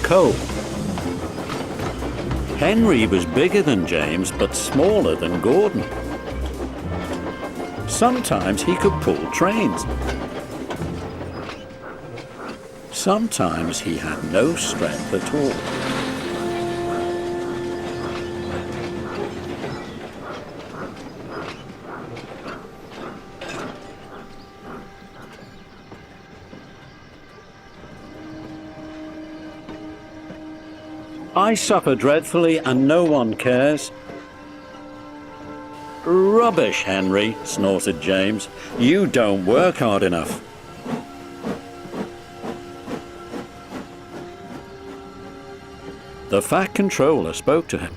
coal. Henry was bigger than James, but smaller than Gordon. Sometimes he could pull trains. Sometimes he had no strength at all. I suffer dreadfully and no one cares. Rubbish, Henry, snorted James. You don't work hard enough. The Fat Controller spoke to him.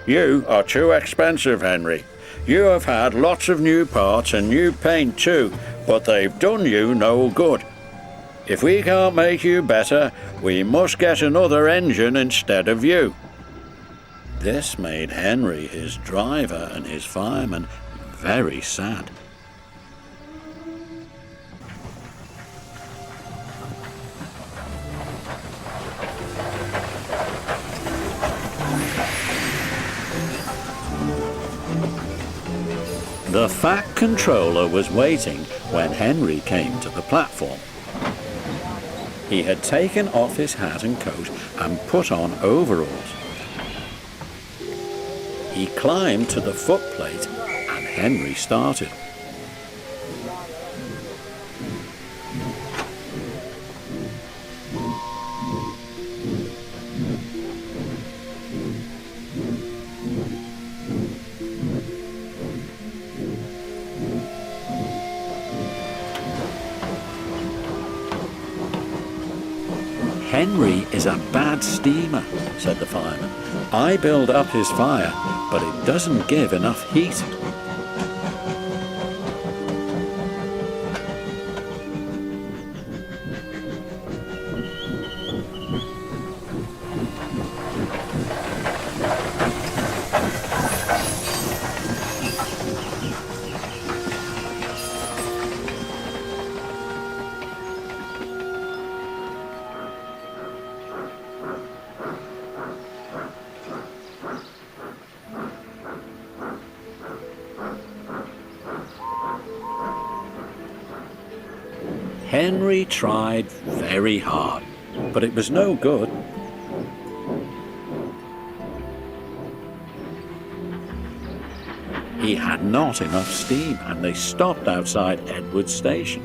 You are too expensive, Henry. You have had lots of new parts and new paint too, but they've done you no good. If we can't make you better, we must get another engine instead of you. This made Henry, his driver and his fireman very sad. The Fat Controller was waiting when Henry came to the platform. He had taken off his hat and coat and put on overalls. He climbed to the footplate and Henry started. Henry is a bad steamer, said the fireman. I build up his fire, but it doesn't give enough heat. Henry tried very hard, but it was no good. He had not enough steam, and they stopped outside Edward's station.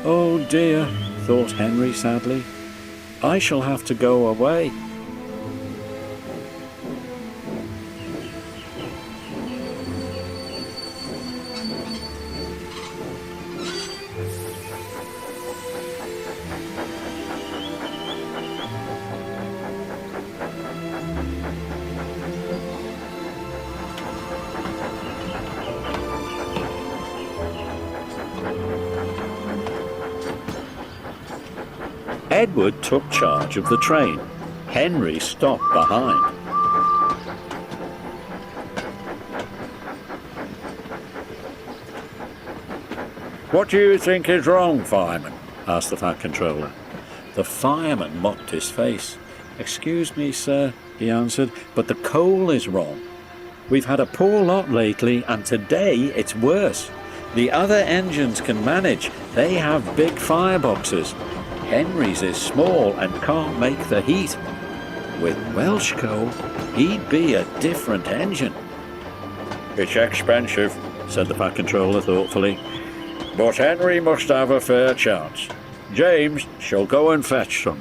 Oh dear, thought Henry sadly. I shall have to go away. Edward took charge of the train. Henry stopped behind. What do you think is wrong, fireman? Asked the Fat Controller. The fireman mopped his face. Excuse me, sir, he answered, but the coal is wrong. We've had a poor lot lately, and today it's worse. The other engines can manage. They have big fireboxes. Henry's is small and can't make the heat. With Welsh coal, he'd be a different engine. It's expensive, said the Fat Controller thoughtfully. But Henry must have a fair chance. James shall go and fetch some.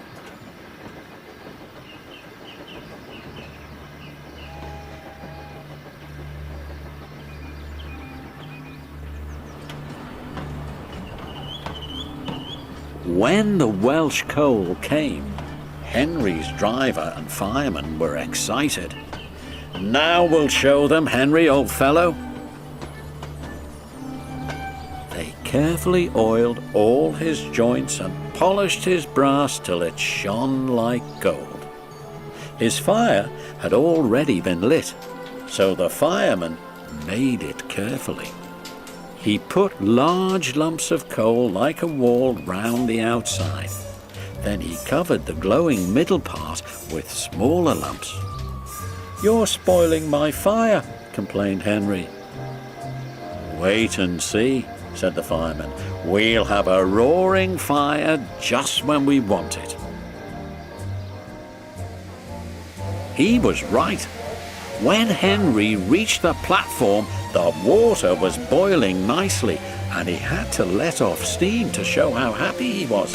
When the Welsh coal came, Henry's driver and fireman were excited. Now we'll show them, Henry, old fellow. They carefully oiled all his joints and polished his brass till it shone like gold. His fire had already been lit, so the fireman made it carefully. He put large lumps of coal like a wall round the outside. Then he covered the glowing middle part with smaller lumps. "You're spoiling my fire," complained Henry. "Wait and see," said the fireman. "We'll have a roaring fire just when we want it." He was right. When Henry reached the platform, the water was boiling nicely, and he had to let off steam to show how happy he was.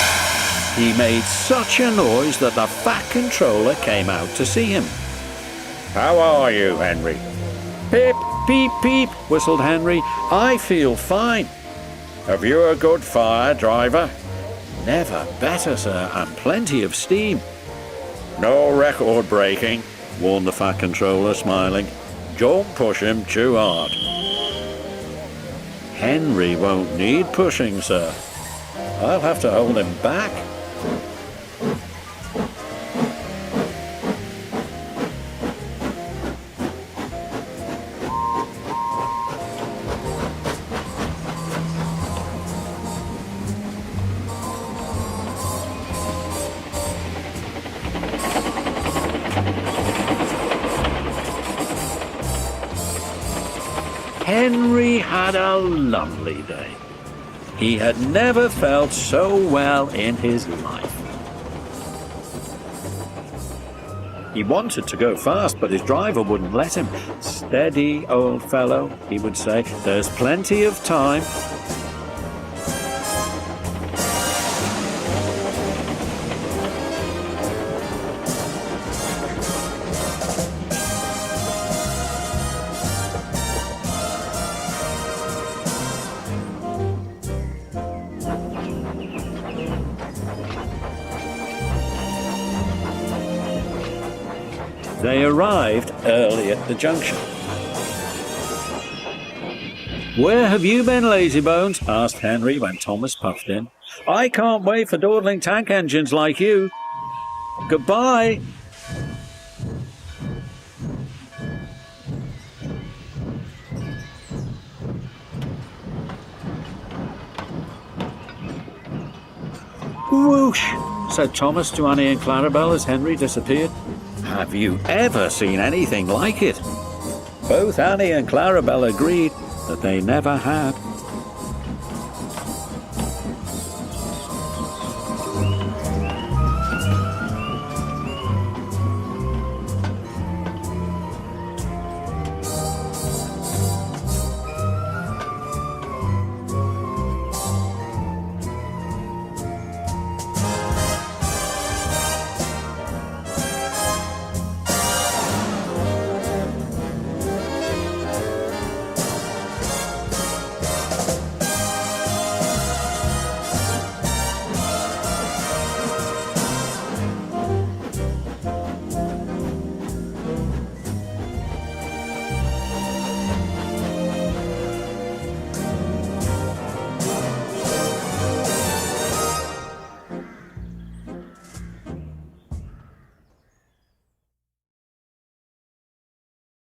He made such a noise that the Fat Controller came out to see him. "How are you, Henry?" "Pip, peep, peep," whistled Henry. "I feel fine." "Have you a good fire, driver?" "Never better, sir, and plenty of steam." "No record breaking," warned the Fat Controller, smiling. "Don't push him too hard." "Henry won't need pushing, sir. I'll have to hold him back." Henry had a lovely day. He had never felt so well in his life. He wanted to go fast, but his driver wouldn't let him. "Steady, old fellow," he would say. "There's plenty of time." They arrived early at the junction. "Where have you been, lazybones?" asked Henry when Thomas puffed in. "I can't wait for dawdling tank engines like you. Goodbye." "Whoosh," said Thomas to Annie and Clarabelle as Henry disappeared. "Have you ever seen anything like it?" Both Annie and Clarabelle agreed that they never had.